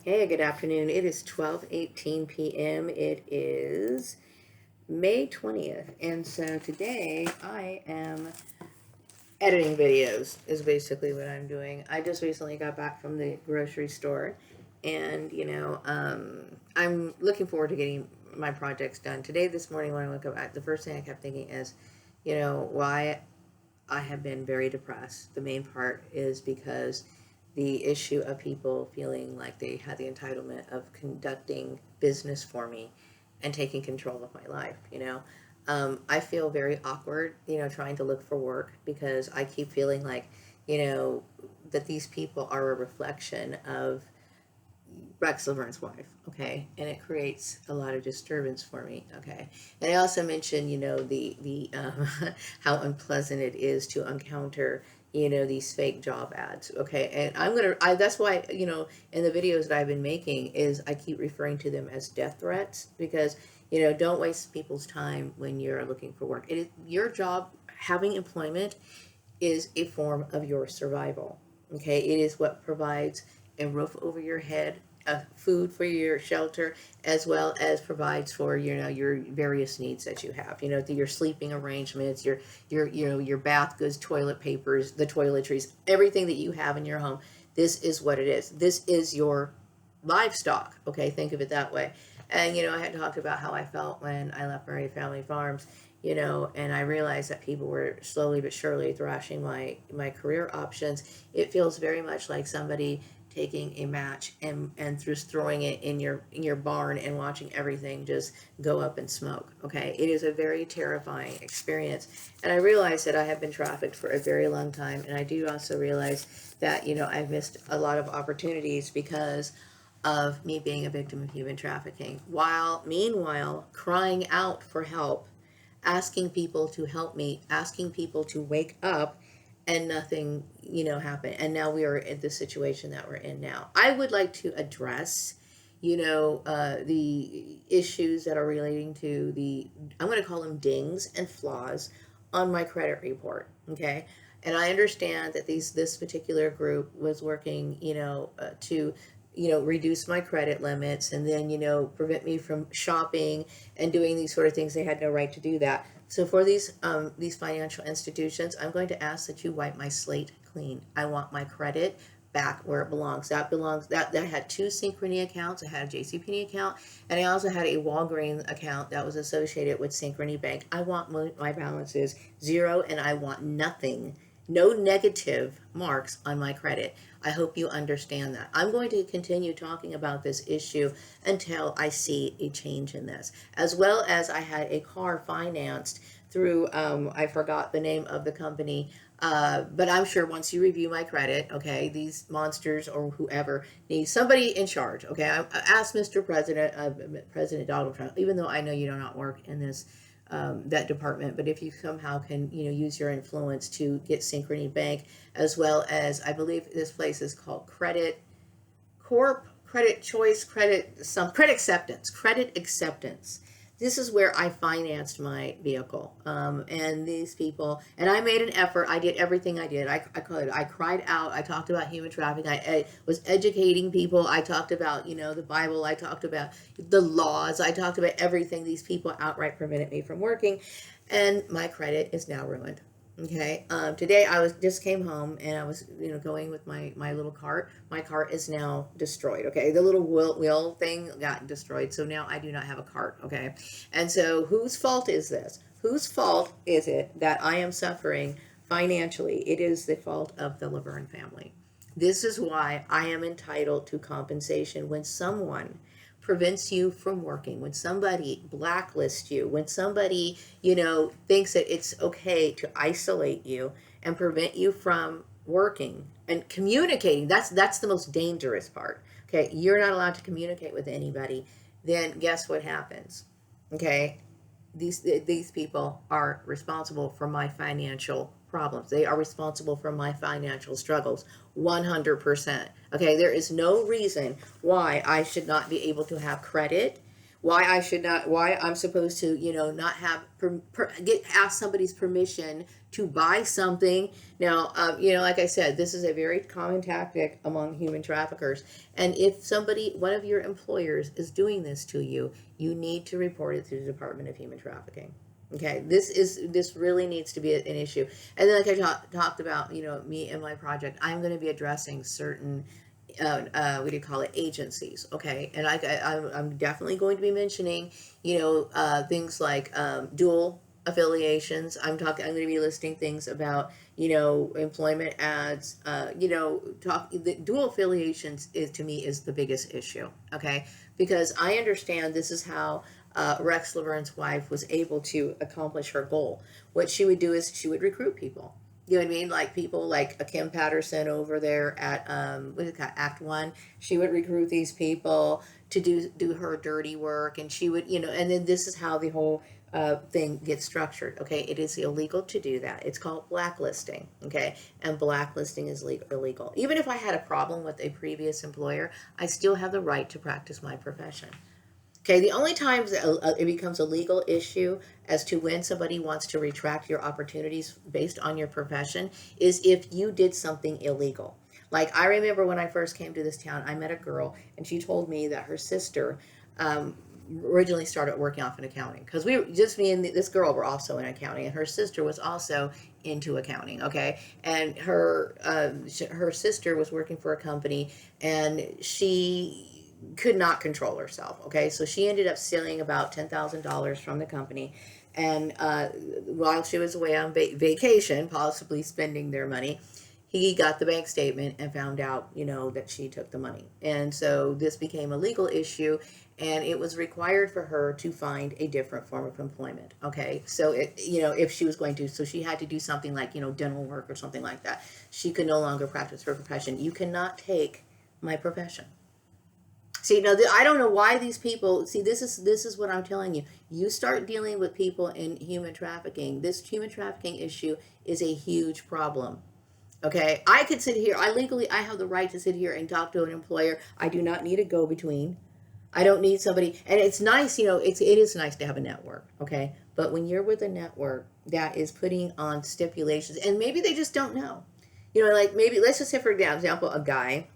Hey, good afternoon. It is 12:18 p.m. It is May 20th. And so today I am editing videos is basically what I'm doing. I just recently got back from the grocery store and, I'm looking forward to getting my projects done. Today, this morning when I woke up, the first thing I kept thinking is, why I have been very depressed. The main part is because the issue of people feeling like they had the entitlement of conducting business for me and taking control of my life. I feel very awkward, trying to look for work because I keep feeling like, you know, that these people are a reflection of Rex Laverne's wife, okay, and it creates a lot of disturbance for me, okay. And I also mentioned, the how unpleasant it is to encounter, these fake job ads, okay. And that's why, in the videos that I've been making is I keep referring to them as death threats because don't waste people's time when you're looking for work. It is your job. Having employment is a form of your survival. Okay, it is what provides a roof over your head, food for your shelter, as well as provides for your various needs that you have. Your sleeping arrangements, your bath goods, toilet papers, the toiletries, everything that you have in your home. This is what it is. This is your livestock. Okay, think of it that way. And I had talked about how I felt when I left Murray Family Farms, and I realized that people were slowly but surely thrashing my career options. It feels very much like somebody taking a match and just throwing it in your barn and watching everything just go up in smoke. Okay, it is a very terrifying experience, and I realize that I have been trafficked for a very long time, and I do also realize that I've missed a lot of opportunities because of me being a victim of human trafficking, while meanwhile crying out for help, asking people to help me, asking people to wake up, and nothing, happened. And now we are in the situation that we're in now. I would like to address, the issues that are relating to I'm going to call them dings and flaws on my credit report. Okay. And I understand that this particular group was working, to reduce my credit limits and then prevent me from shopping and doing these sort of things. They had no right to do that. So for these financial institutions, I'm going to ask that you wipe my slate clean. I want my credit back where it belongs. That had two Synchrony accounts. I had a JCPenney account, and I also had a Walgreens account that was associated with Synchrony Bank. I want my balances zero, and I want nothing, no negative marks on my credit. I hope you understand that. I'm going to continue talking about this issue until I see a change in this. As well as I had a car financed through, I forgot the name of the company, but I'm sure once you review my credit, okay, these monsters or whoever needs somebody in charge, okay. I asked Mr. President, President Donald Trump, even though I know you do not work in this that department, but if you somehow can, use your influence to get Synchrony Bank, as well as I believe this place is called Credit Corp, Credit Choice, Credit Acceptance. This is where I financed my vehicle, and these people, and I made an effort. I did everything I did. I could. I cried out. I talked about human trafficking. I was educating people. I talked about the Bible. I talked about the laws. I talked about everything. These people outright prevented me from working, and my credit is now ruined. Okay. Today I was just came home and I was going with my little cart. My cart is now destroyed. Okay, the little wheel thing got destroyed, so now I do not have a cart. Okay, and so whose fault is this? Whose fault is it that I am suffering financially? It is the fault of the Laverne family. This is why I am entitled to compensation when someone prevents you from working, when somebody blacklists you, when somebody, thinks that it's okay to isolate you and prevent you from working and communicating. That's the most dangerous part. Okay, you're not allowed to communicate with anybody. Then guess what happens? Okay, these people are responsible for my financial problems. They are responsible for my financial struggles 100%. Okay, there is no reason why I should not be able to have credit why I should not, why I'm supposed to, not have ask somebody's permission to buy something. Now, like I said, this is a very common tactic among human traffickers. And if one of your employers is doing this to you, you need to report it to the Department of Human Trafficking. Okay, this really needs to be an issue. And then, like I talked about, me and my project, I'm going to be addressing certain what do you call it, agencies. Okay, and I'm definitely going to be mentioning, things like dual affiliations. I'm going to be listing things about, employment ads. The dual affiliations is, to me, is the biggest issue. Okay, because I understand this is how Rex Laverne's wife was able to accomplish her goal. What she would do is she would recruit people. You know what I mean? Like people like a Kim Patterson over there at what is it called, Act One. She would recruit these people to do her dirty work, and she would, and then this is how the whole thing gets structured. Okay, it is illegal to do that. It's called blacklisting. Okay, and blacklisting is illegal. Even if I had a problem with a previous employer, I still have the right to practice my profession. Okay, the only times that it becomes a legal issue as to when somebody wants to retract your opportunities based on your profession is if you did something illegal. Like I remember when I first came to this town, I met a girl and she told me that her sister originally started working off in accounting, because me and this girl were also in accounting, and her sister was also into accounting. Okay, and her sister was working for a company, and she could not control herself. Okay, so she ended up stealing about $10,000 from the company, and while she was away on vacation, possibly spending their money, he got the bank statement and found out, that she took the money, and so this became a legal issue, and it was required for her to find a different form of employment. Okay, so if she was going to, so she had to do something like dental work or something like that. She could no longer practice her profession. You cannot take my profession. See, now I don't know why these people. See, this is what I'm telling you. You start dealing with people in human trafficking. This human trafficking issue is a huge problem. Okay, I could sit here. I have the right to sit here and talk to an employer. I do not need a go-between. I don't need somebody. And it's nice, it is nice to have a network. Okay, but when you're with a network that is putting on stipulations, and maybe they just don't know. Like maybe let's just say, for example, a guy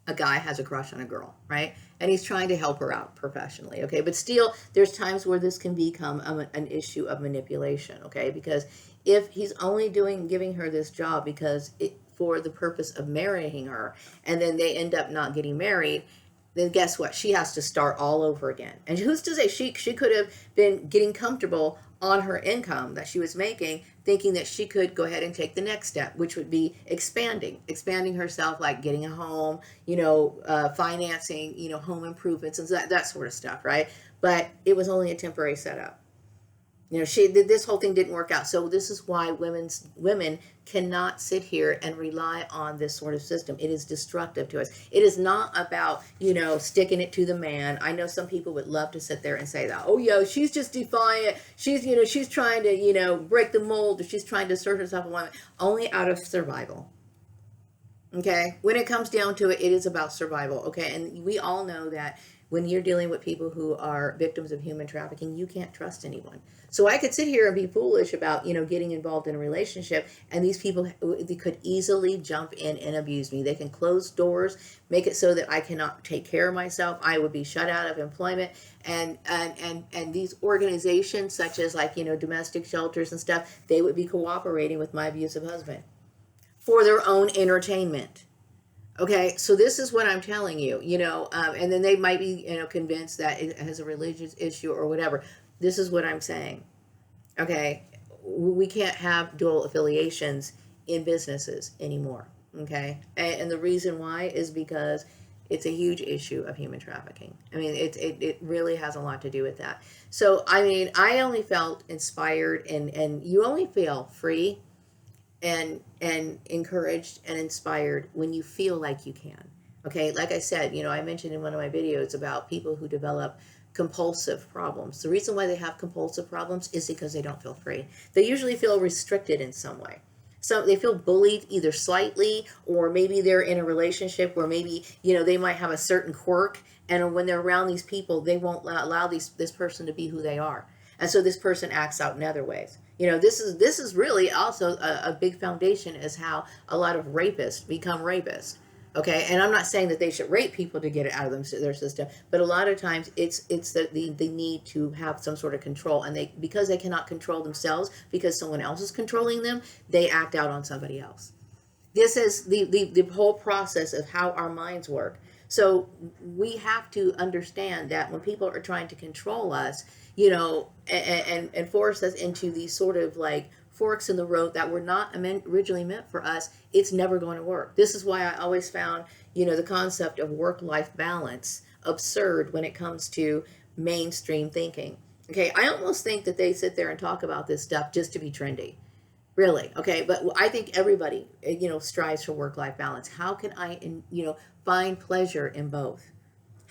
has a crush on a girl, right? And he's trying to help her out professionally, okay? But still, there's times where this can become an issue of manipulation, okay? Because if he's only giving her this job for the purpose of marrying her, and then they end up not getting married, then guess what? She has to start all over again. And who's to say she could have been getting comfortable on her income that she was making, thinking that she could go ahead and take the next step, which would be expanding herself, like getting a home, financing, home improvements and that sort of stuff, right? But it was only a temporary setup. This whole thing didn't work out. So this is why women cannot sit here and rely on this sort of system. It is destructive to us. It is not about, sticking it to the man. I know some people would love to sit there and say that, oh yeah, she's just defiant. She's trying to, break the mold, or she's trying to assert herself a woman, only out of survival. Okay, when it comes down to it, it is about survival. Okay, and we all know that when you're dealing with people who are victims of human trafficking, you can't trust anyone. So I could sit here and be foolish about, getting involved in a relationship, and these people, they could easily jump in and abuse me. They can close doors, make it so that I cannot take care of myself. I would be shut out of employment, and these organizations such as domestic shelters and stuff, they would be cooperating with my abusive husband for their own entertainment. Okay, so this is what I'm telling you, and then they might be, convinced that it has a religious issue or whatever. This is what I'm saying. Okay, we can't have dual affiliations in businesses anymore. Okay, and the reason why is because it's a huge issue of human trafficking. I mean, it really has a lot to do with that. So, I mean, I only felt inspired, and you only feel free and encouraged and inspired when you feel like you can. Okay, like I said, I mentioned in one of my videos about people who develop compulsive problems. The reason why they have compulsive problems is because they don't feel free. They usually feel restricted in some way. So they feel bullied either slightly, or maybe they're in a relationship where maybe, they might have a certain quirk, and when they're around these people, they won't allow this person to be who they are. And so this person acts out in other ways. This is really also a big foundation is how a lot of rapists become rapists. Okay, and I'm not saying that they should rape people to get it out of their system, but a lot of times it's the need to have some sort of control, and because they cannot control themselves because someone else is controlling them, they act out on somebody else. This is the whole process of how our minds work. So we have to understand that when people are trying to control us, and force us into these sort of like forks in the road that were not originally meant for us, it's never going to work. This is why I always found, the concept of work-life balance absurd when it comes to mainstream thinking. Okay, I almost think that they sit there and talk about this stuff just to be trendy. Really, okay, but I think everybody, strives for work-life balance. How can I, find pleasure in both?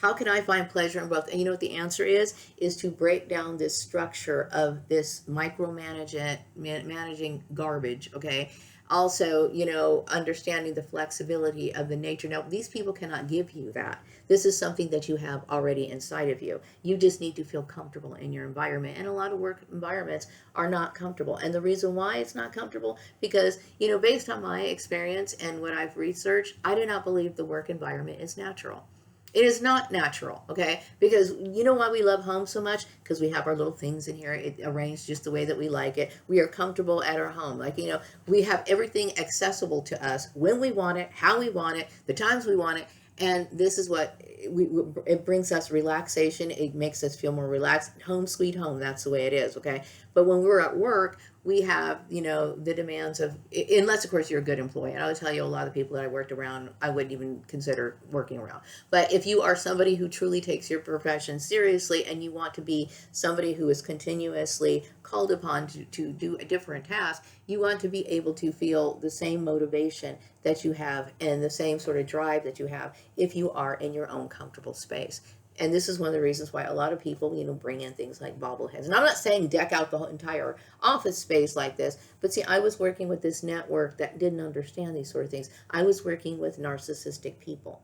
How can I find pleasure in both? And you know what the answer is to break down this structure of this managing garbage, okay? Also, understanding the flexibility of the nature. Now, these people cannot give you that. This is something that you have already inside of you. You just need to feel comfortable in your environment. And a lot of work environments are not comfortable. And the reason why it's not comfortable, because, based on my experience and what I've researched, I do not believe the work environment is natural. It is not natural, okay? Because you know why we love home so much? Because we have our little things in here. It arranged just the way that we like it. We are comfortable at our home. Like, we have everything accessible to us when we want it, how we want it, the times we want it. And this is what it brings us relaxation. It makes us feel more relaxed. Home sweet home. That's the way it is, okay? But when we're at work, we have, the demands of, unless of course you're a good employee. And I would tell you a lot of people that I worked around, I wouldn't even consider working around. But if you are somebody who truly takes your profession seriously and you want to be somebody who is continuously called upon to do a different task, you want to be able to feel the same motivation that you have and the same sort of drive that you have if you are in your own comfortable space. And this is one of the reasons why a lot of people, bring in things like bobbleheads. And I'm not saying deck out the whole entire office space like this, but see, I was working with this network that didn't understand these sort of things. I was working with narcissistic people.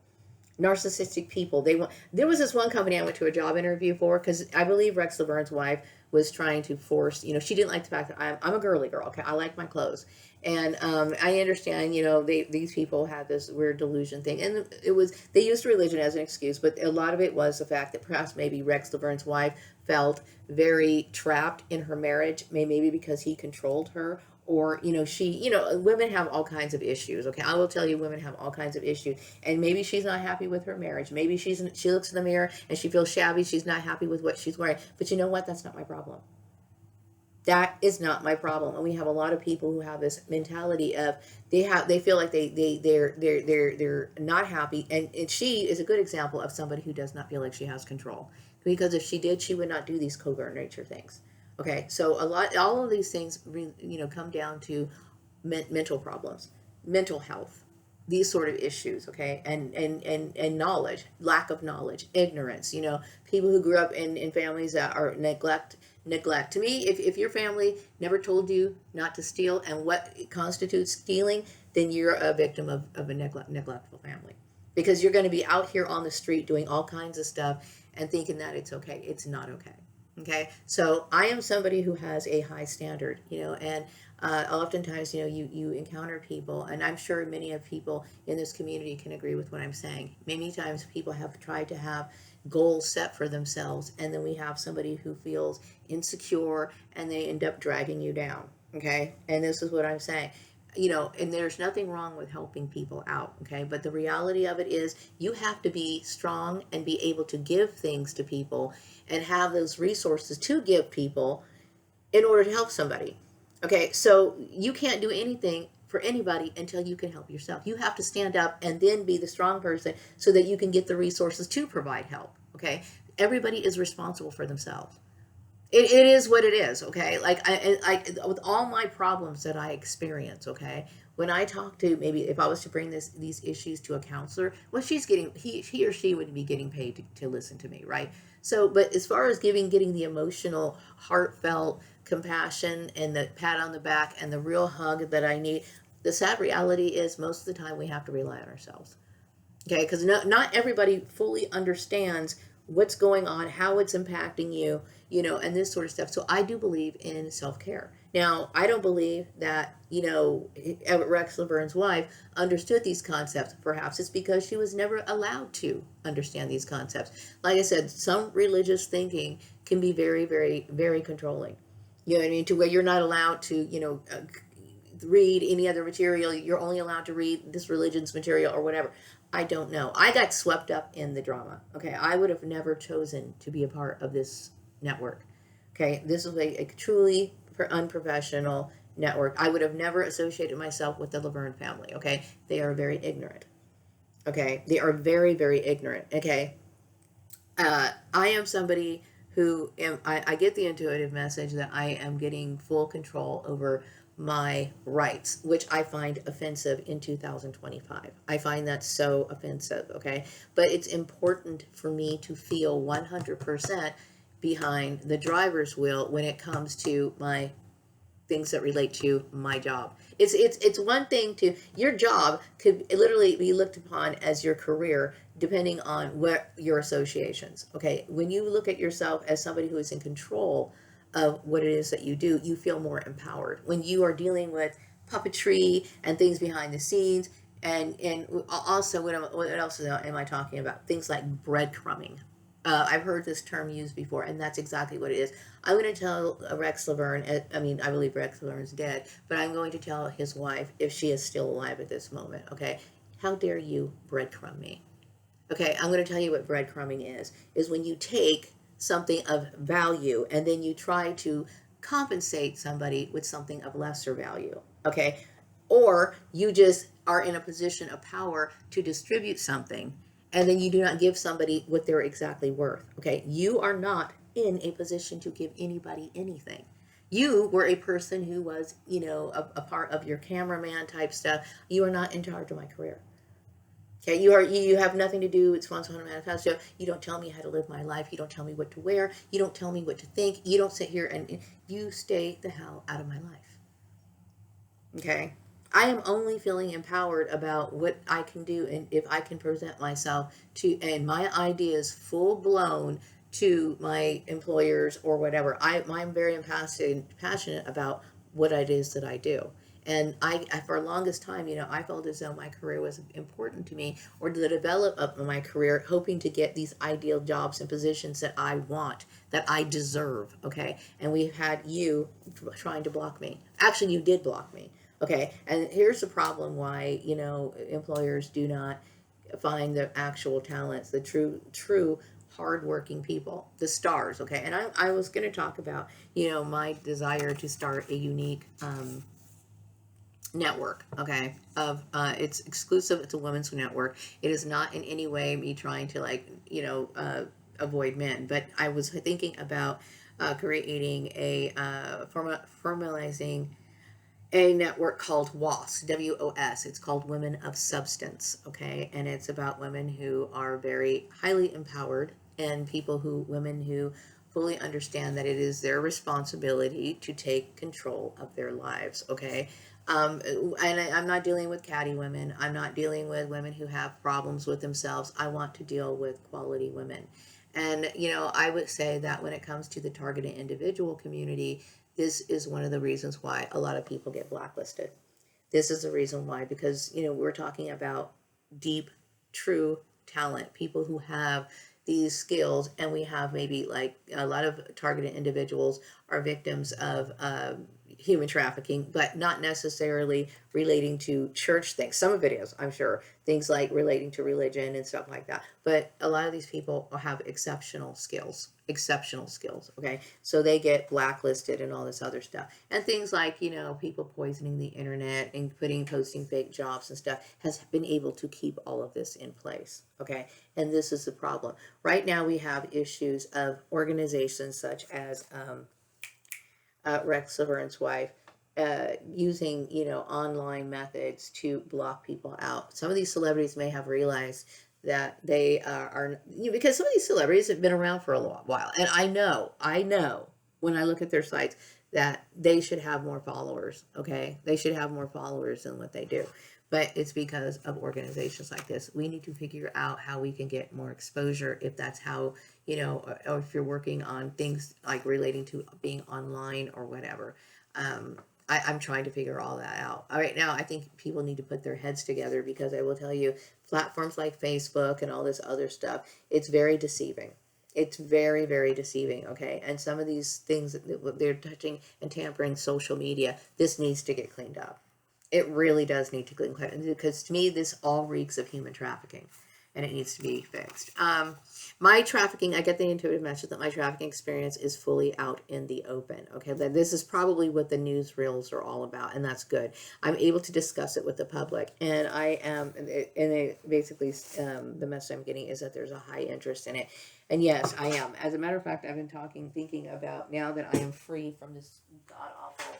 There was this one company I went to a job interview for, because I believe Rex Laverne's wife was trying to force, she didn't like the fact that I'm a girly girl, okay, I like my clothes. And I understand, these people had this weird delusion thing, and they used religion as an excuse, but a lot of it was the fact that perhaps maybe Rex Laverne's wife felt very trapped in her marriage, maybe because he controlled her, or women have all kinds of issues, okay? I will tell you, women have all kinds of issues, and maybe she's not happy with her marriage. Maybe she looks in the mirror and she feels shabby. She's not happy with what she's wearing. But you know what? That's not my problem. That is not my problem. And we have a lot of people who have this mentality of they feel like they're not happy, and she is a good example of somebody who does not feel like she has control, because if she did, she would not do these covert nature things. Okay, so all of these things, come down to mental problems, mental health, these sort of issues, okay, and knowledge, lack of knowledge, ignorance. People who grew up in families that are neglect. To me, if your family never told you not to steal and what constitutes stealing, then you're a victim of a neglectful family, because you're going to be out here on the street doing all kinds of stuff and thinking that it's okay. It's not okay. Okay, so I am somebody who has a high standard, and oftentimes, you encounter people, and I'm sure many of people in this community can agree with what I'm saying. Many times people have tried to have goals set for themselves, and then we have somebody who feels insecure and they end up dragging you down. Okay, and this is what I'm saying. And there's nothing wrong with helping people out, okay? But the reality of it is you have to be strong and be able to give things to people and have those resources to give people in order to help somebody. Okay, so you can't do anything for anybody until you can help yourself. You have to stand up and then be the strong person so that you can get the resources to provide help, okay? Everybody is responsible for themselves. It is what it is, okay? Like with all my problems that I experience, okay, when I talk to, maybe if I was to bring these issues to a counselor, well, she's getting, he or she would be getting paid to listen to me, right? So, but as far as getting the emotional, heartfelt compassion and the pat on the back and the real hug that I need, the sad reality is most of the time we have to rely on ourselves. Okay, because not everybody fully understands what's going on, how it's impacting you, and this sort of stuff. So I do believe in self-care. Now, I don't believe that, Rex Laverne's wife understood these concepts. Perhaps it's because she was never allowed to understand these concepts. Like I said, some religious thinking can be very, very, very controlling. You know what I mean? To where you're not allowed to, read any other material. You're only allowed to read this religion's material or whatever. I don't know. I got swept up in the drama. Okay, I would have never chosen to be a part of this network. Okay, this is a truly unprofessional network. I would have never associated myself with the Laverne family. Okay, they are very ignorant. Okay, they are very, very ignorant. Okay, I am somebody who I get the intuitive message that I am getting full control over my rights, which I find offensive in 2025. I find that so offensive, okay? But it's important for me to feel 100% behind the driver's wheel when it comes to my things that relate to my job. It's one thing to, your job could literally be looked upon as your career depending on what your associations. Okay, when you look at yourself as somebody who is in control of what it is that you do, you feel more empowered. When you are dealing with puppetry and things behind the scenes, and also what else am I talking about? Things like breadcrumbing. I've heard this term used before, and that's exactly what it is. I'm going to tell Rex Laverne, I mean, I believe Rex Laverne's dead, but I'm going to tell his wife, if she is still alive at this moment, okay? How dare you breadcrumb me? Okay, I'm going to tell you what breadcrumbing is when you take something of value and then you try to compensate somebody with something of lesser value, okay? Or you just are in a position of power to distribute something and then you do not give somebody what they're exactly worth, okay? You are not in a position to give anybody anything. You were a person who was, a part of your cameraman type stuff. You are not in charge of my career. Okay, you have nothing to do with Swan Swan Manifesto. You don't tell me how to live my life. You don't tell me what to wear. You don't tell me what to think. You don't sit here and you stay the hell out of my life. Okay? I am only feeling empowered about what I can do and if I can present myself to and my ideas full blown to my employers or whatever. I'm very passionate about what it is that I do. And for the longest time, I felt as though my career was important to me, or the development of my career, hoping to get these ideal jobs and positions that I want, that I deserve. Okay, and we've had you trying to block me. Actually, you did block me. Okay, and here's the problem: why employers do not find the actual talents, the true hardworking people, the stars. Okay, and I was going to talk about my desire to start a unique network, okay, of it's exclusive, it's a women's network. It is not in any way me trying to avoid men, but I was thinking about creating a formalizing a network called WOS, WOS. It's called Women of Substance, okay? And it's about women who are very highly empowered and women who fully understand that it is their responsibility to take control of their lives, okay? And I'm not dealing with catty women. I'm not dealing with women who have problems with themselves. I want to deal with quality women. And, I would say that when it comes to the targeted individual community, this is one of the reasons why a lot of people get blacklisted. This is the reason why, because, we're talking about deep, true talent, people who have these skills, and we have maybe like a lot of targeted individuals are victims of human trafficking, but not necessarily relating to church things. Some of it is, I'm sure, things like relating to religion and stuff like that. But a lot of these people have exceptional skills, okay? So they get blacklisted and all this other stuff. And things like, people poisoning the internet and posting fake jobs and stuff has been able to keep all of this in place, okay? And this is the problem. Right now we have issues of organizations such as Rex Laverne's wife, using, online methods to block people out. Some of these celebrities may have realized that they because some of these celebrities have been around for a while, and I know when I look at their sites that they should have more followers. Okay, they should have more followers than what they do. But it's because of organizations like this. We need to figure out how we can get more exposure, if that's how, or if you're working on things like relating to being online or whatever. Um, I'm trying to figure all that out. Right now, I think people need to put their heads together, because I will tell you, platforms like Facebook and all this other stuff, it's very deceiving. It's very, very deceiving, okay? And some of these things that they're touching and tampering social media, this needs to get cleaned up. It really does need to clean up, because to me, this all reeks of human trafficking, and it needs to be fixed. My trafficking, I get the intuitive message that my trafficking experience is fully out in the open. Okay, but this is probably what the newsreels are all about, and that's good. I'm able to discuss it with the public, and I am, basically, the message I'm getting is that there's a high interest in it. And yes, I am. As a matter of fact, I've been thinking about, now that I am free from this god awful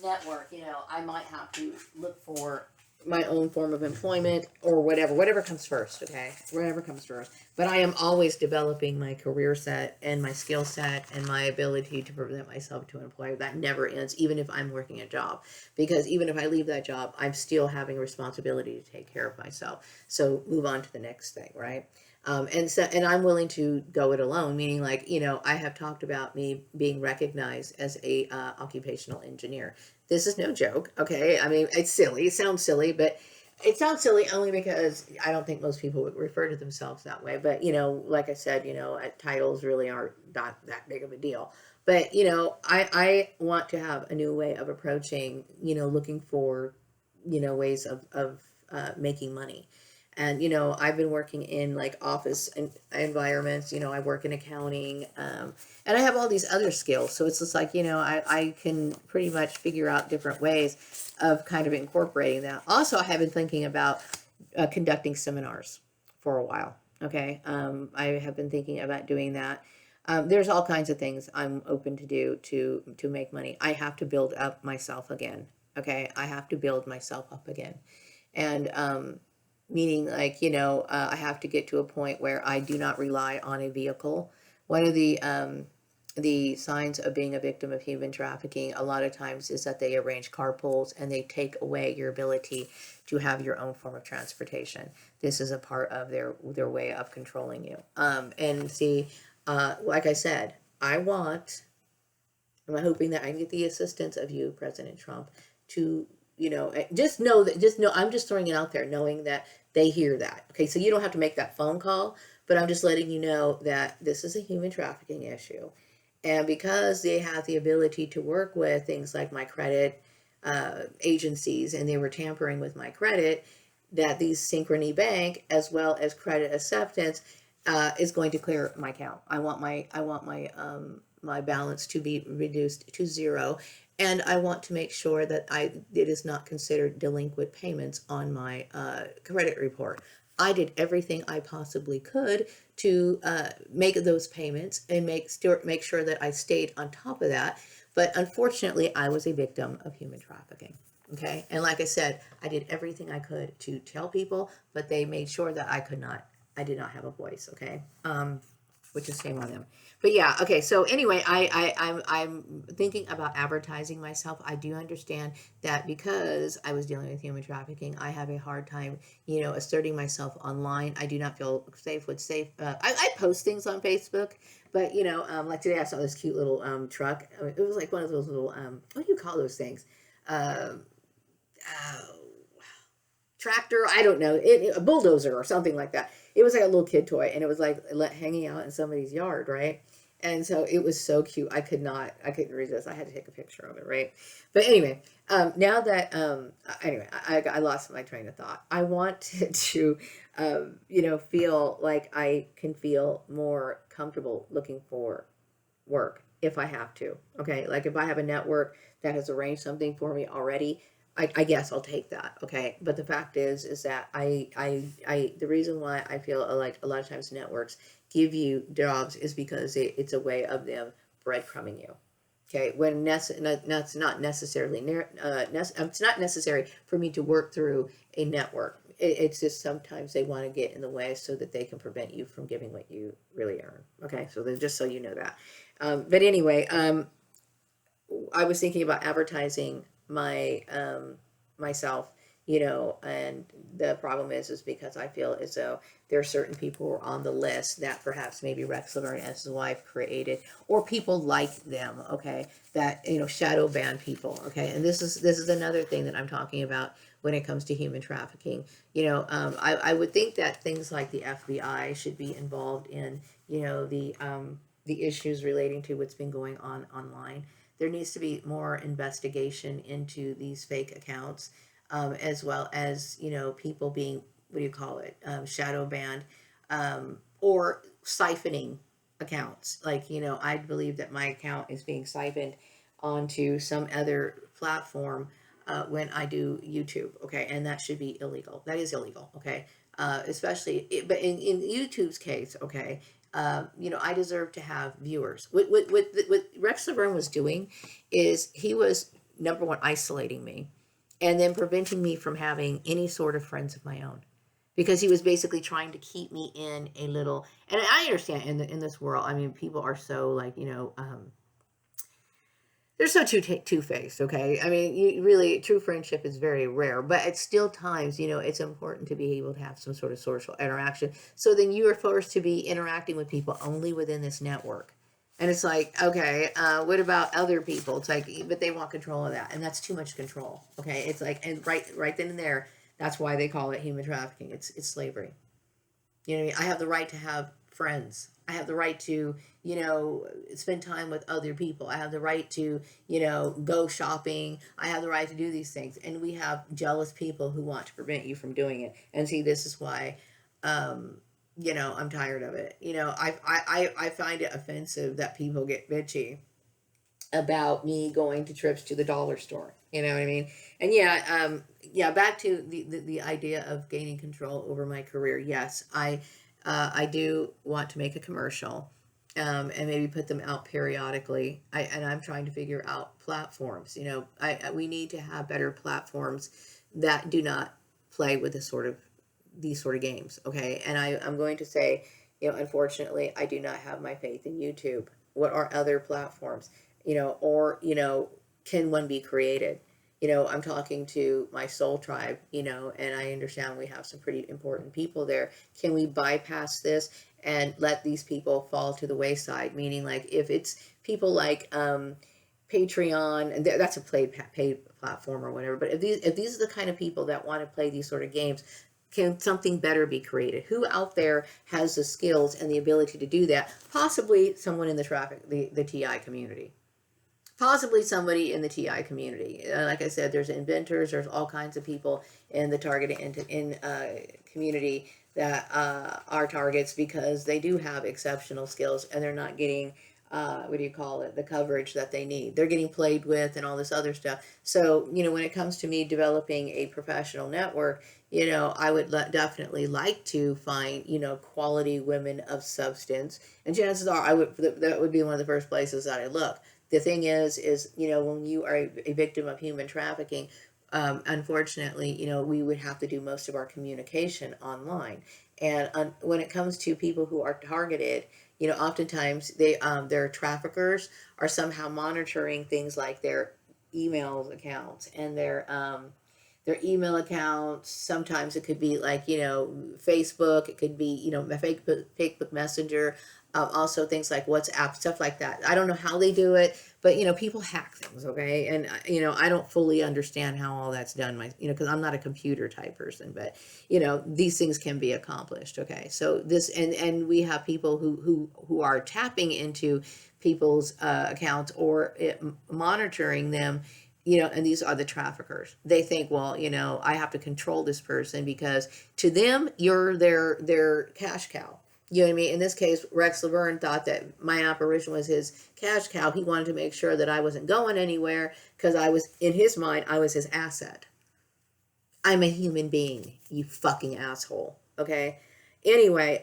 network, I might have to look for my own form of employment, or whatever comes first, okay? Whatever comes first. But I am always developing my career set and my skill set and my ability to present myself to an employer. That never ends, even if I'm working a job. Because even if I leave that job, I'm still having responsibility to take care of myself. So move on to the next thing, right? And I'm willing to go it alone, meaning, like, I have talked about me being recognized as a occupational engineer. This is no joke, okay? I mean, it's silly. It sounds silly, but it sounds silly only because I don't think most people would refer to themselves that way. But, like I said, titles really aren't not that big of a deal. But, I want to have a new way of approaching, looking for, ways of making money. And, I've been working in like office environments, I work in accounting, and I have all these other skills. So it's just like, I can pretty much figure out different ways of kind of incorporating that. Also, I have been thinking about conducting seminars for a while. Okay. I have been thinking about doing that. There's all kinds of things I'm open to do to make money. I have to build up myself again. Okay. I have to build myself up again. And, meaning, like, I have to get to a point where I do not rely on a vehicle. One of the signs of being a victim of human trafficking a lot of times is that they arrange carpools and they take away your ability to have your own form of transportation. This is a part of their way of controlling you. And see, like I said, I'm hoping that I can get the assistance of you, President Trump, to, just know, I'm just throwing it out there, knowing that they hear that. Okay, so you don't have to make that phone call, but I'm just letting you know that this is a human trafficking issue. And because they have the ability to work with things like my credit agencies, and they were tampering with my credit, that these Synchrony Bank, as well as Credit Acceptance, is going to clear my account. I want my balance to be reduced to zero, and I want to make sure that it is not considered delinquent payments on my credit report. I did everything I possibly could to make those payments and make sure that I stayed on top of that. But unfortunately, I was a victim of human trafficking. Okay, and like I said, I did everything I could to tell people, but they made sure that I did not have a voice. Okay, which is shame on them. But yeah, okay. So anyway, I'm thinking about advertising myself. I do understand that because I was dealing with human trafficking, I have a hard time, asserting myself online. I do not feel safe with safe. I post things on Facebook, but like today I saw this cute little truck. It was like one of those little what do you call those things? Uh, oh, tractor, I don't know, a bulldozer or something like that. It was like a little kid toy, and it was like hanging out in somebody's yard, right? And so it was so cute. I couldn't resist. I had to take a picture of it, right? But anyway, now that anyway, I lost my train of thought. I want to feel like I can feel more comfortable looking for work if I have to. Okay, like if I have a network that has arranged something for me already, I guess I'll take that. Okay, but the fact is that the reason why I feel like a lot of times networks give you jobs is because it's a way of them breadcrumbing you. Okay, when that's not necessarily it's not necessary for me to work through a network. It's just sometimes they want to get in the way so that they can prevent you from giving what you really earn. Okay, so just so you know that. But anyway, I was thinking about advertising myself, and the problem is because I feel as though there are certain people who are on the list that perhaps maybe Rex Laverne and his wife created, or people like them, okay, that shadow ban people, okay, and this is another thing that I'm talking about when it comes to human trafficking. I would think that things like the FBI should be involved in the issues relating to what's been going on online. There needs to be more investigation into these fake accounts, as well as people being, what do you call it, shadow banned, or siphoning accounts. Like, I believe that my account is being siphoned onto some other platform when I do YouTube. Okay, and that should be illegal. That is illegal. Okay, but in YouTube's case, okay, I deserve to have viewers. What Rex Laverne was doing is he was, number one, isolating me, and then preventing me from having any sort of friends of my own, because he was basically trying to keep me in a little. And I understand in this world. I mean, people are so like they're so two-faced. Okay, I mean, really, true friendship is very rare, but at still times, it's important to be able to have some sort of social interaction. So then you are forced to be interacting with people only within this network, and it's like, okay, what about other people? It's like, but they want control of that, and that's too much control. Okay, it's like, and right then and there, that's why they call it human trafficking. It's slavery. You know what I mean? I have the right to have friends. I have the right to, spend time with other people. I have the right to, go shopping. I have the right to do these things. And we have jealous people who want to prevent you from doing it. And see, this is why, I'm tired of it. I find it offensive that people get bitchy about me going to trips to the dollar store. You know what I mean? And yeah, back to the idea of gaining control over my career. Yes, I do want to make a commercial, and maybe put them out periodically. And I'm trying to figure out platforms. We need to have better platforms that do not play with these sort of games. Okay, and I'm going to say, unfortunately, I do not have my faith in YouTube. What are other platforms? Or can one be created? I'm talking to my soul tribe, and I understand we have some pretty important people there. Can we bypass this and let these people fall to the wayside? Meaning, like, if it's people like Patreon, and that's a paid platform or whatever. But if these are the kind of people that want to play these sort of games, can something better be created? Who out there has the skills and the ability to do that? Possibly someone in the TI community. Possibly somebody in the TI community. Like I said, there's inventors, there's all kinds of people in the target community that are targets because they do have exceptional skills and they're not getting, what do you call it, the coverage that they need. They're getting played with and all this other stuff. So, when it comes to me developing a professional network, I would definitely like to find, quality women of substance. And chances are that would be one of the first places that I look. The thing is, when you are a victim of human trafficking, unfortunately, we would have to do most of our communication online. And when it comes to people who are targeted, oftentimes their traffickers are somehow monitoring things like their email accounts and their email accounts. Sometimes it could be like, Facebook. It could be, Facebook Messenger. Also things like WhatsApp, stuff like that. I don't know how they do it, but people hack things, okay? And I don't fully understand how all that's done, because I'm not a computer type person, but these things can be accomplished, okay? So this, and we have people who are tapping into people's accounts or monitoring them. And these are the traffickers. They think, well, I have to control this person because to them, you're their cash cow. You know what I mean? In this case, Rex Laverne thought that my apparition was his cash cow. He wanted to make sure that I wasn't going anywhere because in his mind, I was his asset. I'm a human being, you fucking asshole. Okay? Anyway,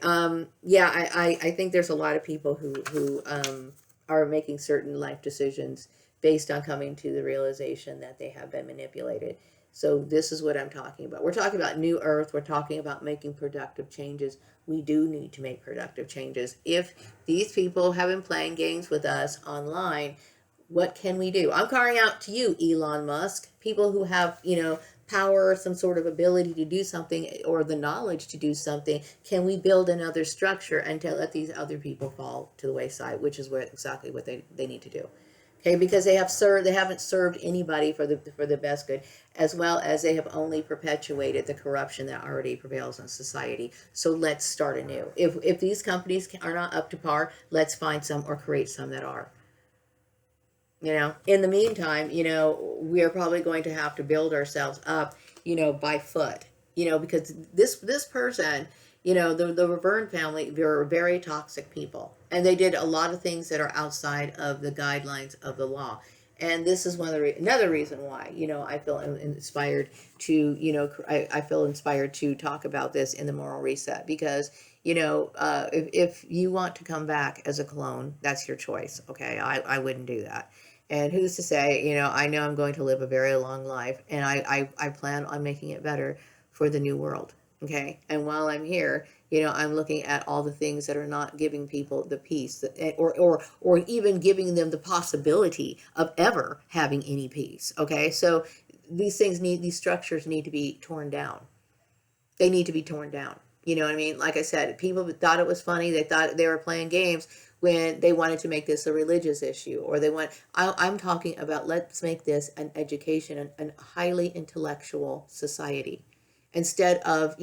yeah, I think there's a lot of people who are making certain life decisions based on coming to the realization that they have been manipulated. So this is what I'm talking about. We're talking about new earth. We're talking about making productive changes. We do need to make productive changes. If these people have been playing games with us online, what can we do? I'm calling out to you, Elon Musk, people who have, power, some sort of ability to do something or the knowledge to do something. Can we build another structure and to let these other people fall to the wayside, which is exactly what they need to do. Okay, because they haven't served anybody for the best good, as well as they have only perpetuated the corruption that already prevails in society. So let's start anew. If these companies are not up to par, let's find some or create some that are. In the meantime, we are probably going to have to build ourselves up, by foot, because this person, the Laverne family, they're very toxic people, and they did a lot of things that are outside of the guidelines of the law. And this is another reason why, I feel inspired to, I feel inspired to talk about this in the Moral Reset, because if you want to come back as a clone, that's your choice. Okay, I wouldn't do that. And who's to say, I know I'm going to live a very long life, and I plan on making it better for the new world. Okay. And while I'm here, I'm looking at all the things that are not giving people the peace or even giving them the possibility of ever having any peace. Okay. So these structures need to be torn down. They need to be torn down. You know what I mean? Like I said, people thought it was funny. They thought they were playing games when they wanted to make this a religious issue, or I'm talking about, let's make this an education, and a highly intellectual society, instead of,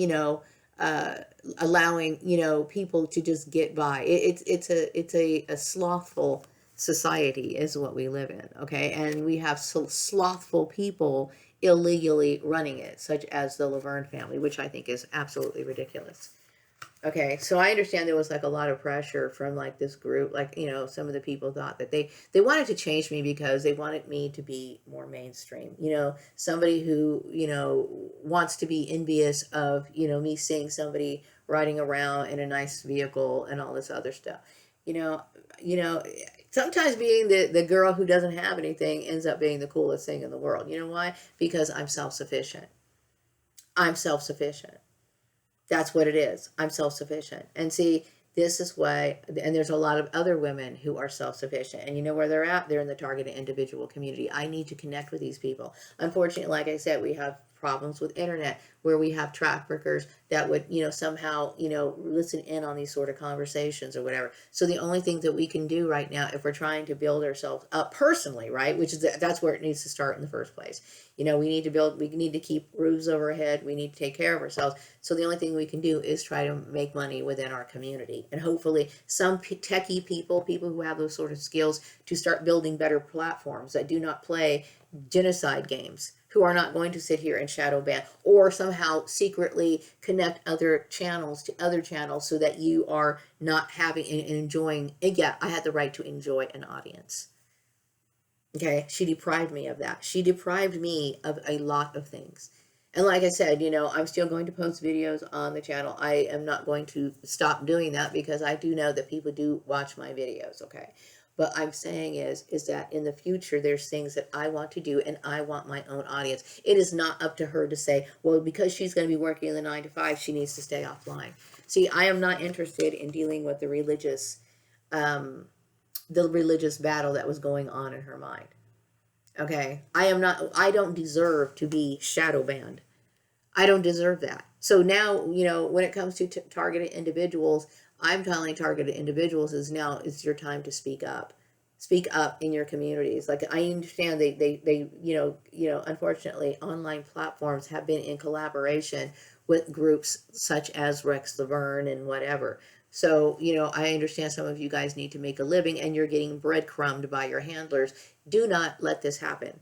allowing, people to just get by. It's a slothful society is what we live in. Okay. And we have slothful people illegally running it, such as the Laverne family, which I think is absolutely ridiculous. Okay, so I understand there was like a lot of pressure from like this group, like, some of the people thought that they wanted to change me because they wanted me to be more mainstream. Somebody who, wants to be envious of, me seeing somebody riding around in a nice vehicle and all this other stuff. You know, you know, sometimes being the girl who doesn't have anything ends up being the coolest thing in the world. You know why? Because I'm self-sufficient. I'm self-sufficient. That's what it is. I'm self-sufficient. And see, this is why, and there's a lot of other women who are self-sufficient, and you know where they're at? They're in the targeted individual community. I need to connect with these people. Unfortunately, like I said, we have problems with internet where we have traffickers that would, somehow, listen in on these sort of conversations or whatever. So the only thing that we can do right now, if we're trying to build ourselves up personally, right, which is that's where it needs to start in the first place. We need to keep roofs over our head. We need to take care of ourselves. So the only thing we can do is try to make money within our community. And hopefully some techie people who have those sort of skills, to start building better platforms that do not play genocide games, who are not going to sit here and shadow ban or somehow secretly connect other channels to other channels so that you are not having and enjoying. And yeah, I had the right to enjoy an audience. Okay, she deprived me of that. She deprived me of a lot of things. And like I said, I'm still going to post videos on the channel. I am not going to stop doing that because I do know that people do watch my videos, okay? But I'm saying is that in the future, there's things that I want to do, and I want my own audience. It is not up to her to say, well, because she's going to be working in the 9 to 5, she needs to stay offline. See, I am not interested in dealing with the religious battle that was going on in her mind. Okay, I don't deserve to be shadow banned. I don't deserve that. So now, when it comes to targeted individuals, I'm telling targeted individuals is now it's your time to speak up. Speak up in your communities. Like, I understand they unfortunately online platforms have been in collaboration with groups such as Rex Laverne and whatever. So, I understand some of you guys need to make a living and you're getting breadcrumbed by your handlers. Do not let this happen.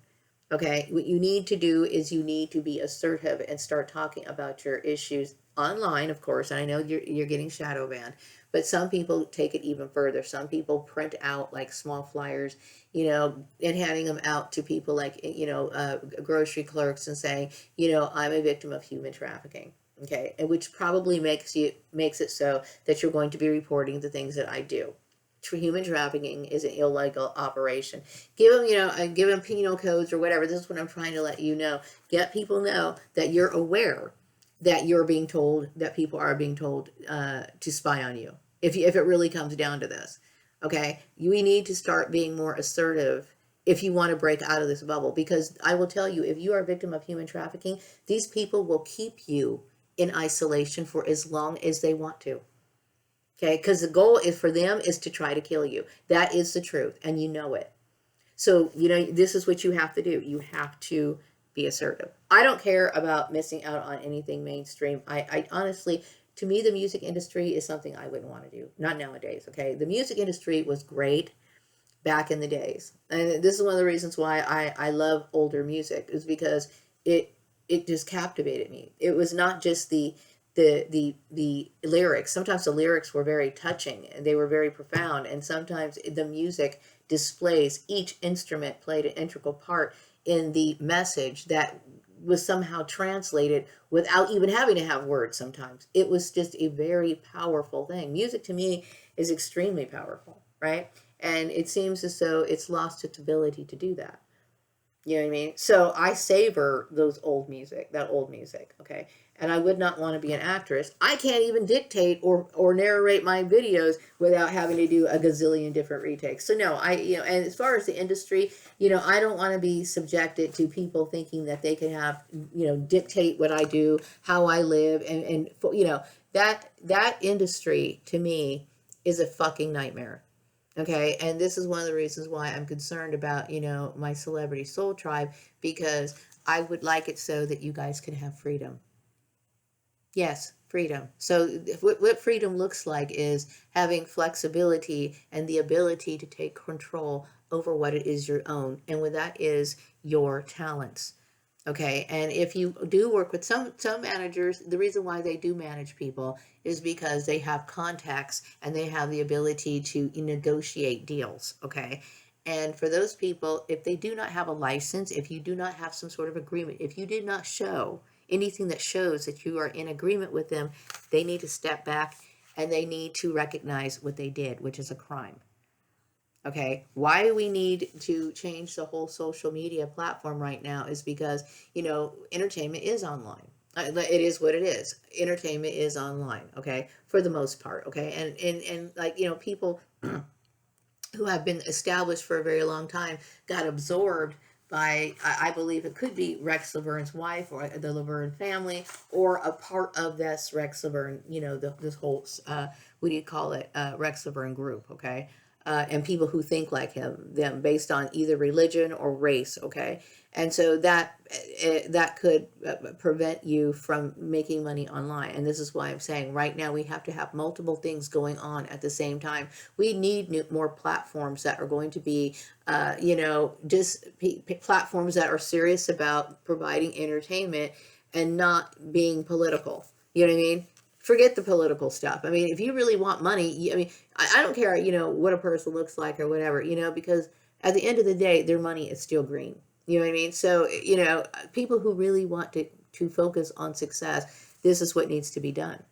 Okay, what you need to do is you need to be assertive and start talking about your issues online, of course. And I know you're getting shadow banned, but some people take it even further. Some people print out like small flyers, and handing them out to people like, grocery clerks and saying, I'm a victim of human trafficking. Okay, and which probably makes it so that you're going to be reporting the things that I do. human trafficking is an illegal operation. Give them, give them penal codes or whatever. This is what I'm trying to let you know. Get people know that you're aware that you're being told, that people are being told to spy on you. If it really comes down to this, okay, we need to start being more assertive if you want to break out of this bubble. Because I will tell you, if you are a victim of human trafficking, these people will keep you in isolation for as long as they want to. Okay, because the goal is for them is to try to kill you. That is the truth, and you know it. So, this is what you have to do. You have to be assertive. I don't care about missing out on anything mainstream. I honestly, to me, the music industry is something I wouldn't want to do. Not nowadays, okay? The music industry was great back in the days. And this is one of the reasons why I love older music, is because it just captivated me. It was not just the lyrics. Sometimes the lyrics were very touching and they were very profound, and sometimes the music displays, each instrument played an integral part in the message that was somehow translated without even having to have words. Sometimes it was just a very powerful thing. Music to me is extremely powerful, right? And it seems as though it's lost its ability to do that. You know what I mean? So I savor that old music, okay? And I would not want to be an actress. I can't even dictate or narrate my videos without having to do a gazillion different retakes. So no, and as far as the industry, I don't want to be subjected to people thinking that they can have, dictate what I do, how I live, and that industry to me is a fucking nightmare. Okay, and this is one of the reasons why I'm concerned about, my Celebrity Soul Tribe, because I would like it so that you guys can have freedom. Yes, freedom. So what freedom looks like is having flexibility and the ability to take control over what it is your own, and what that is your talents. Okay, and if you do work with some managers, the reason why they do manage people is because they have contacts and they have the ability to negotiate deals. Okay, and for those people, if they do not have a license, if you do not have some sort of agreement, if you did not show anything that shows that you are in agreement with them, they need to step back and they need to recognize what they did, which is a crime. Okay, why we need to change the whole social media platform right now is because, entertainment is online. It is what it is. Entertainment is online, okay, for the most part, okay? And like, people who have been established for a very long time got absorbed by, I believe it could be Rex Laverne's wife or the Laverne family, or a part of this Rex Laverne, this whole, what do you call it, Rex Laverne group, okay? And people who think like them based on either religion or race, okay? And so that could prevent you from making money online. And this is why I'm saying right now we have to have multiple things going on at the same time. We need more platforms that are going to be, just platforms that are serious about providing entertainment and not being political. You know what I mean? Forget the political stuff. I mean, if you really want money, I don't care, what a person looks like or whatever, because at the end of the day, their money is still green. You know what I mean? So, people who really want to focus on success, this is what needs to be done.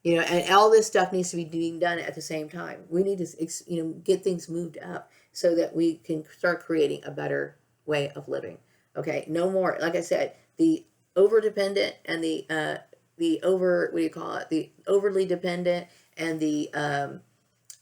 And all this stuff needs to be being done at the same time. We need to, get things moved up so that we can start creating a better way of living. Okay, no more, like I said, the over dependent and the over, what do you call it? The overly dependent and the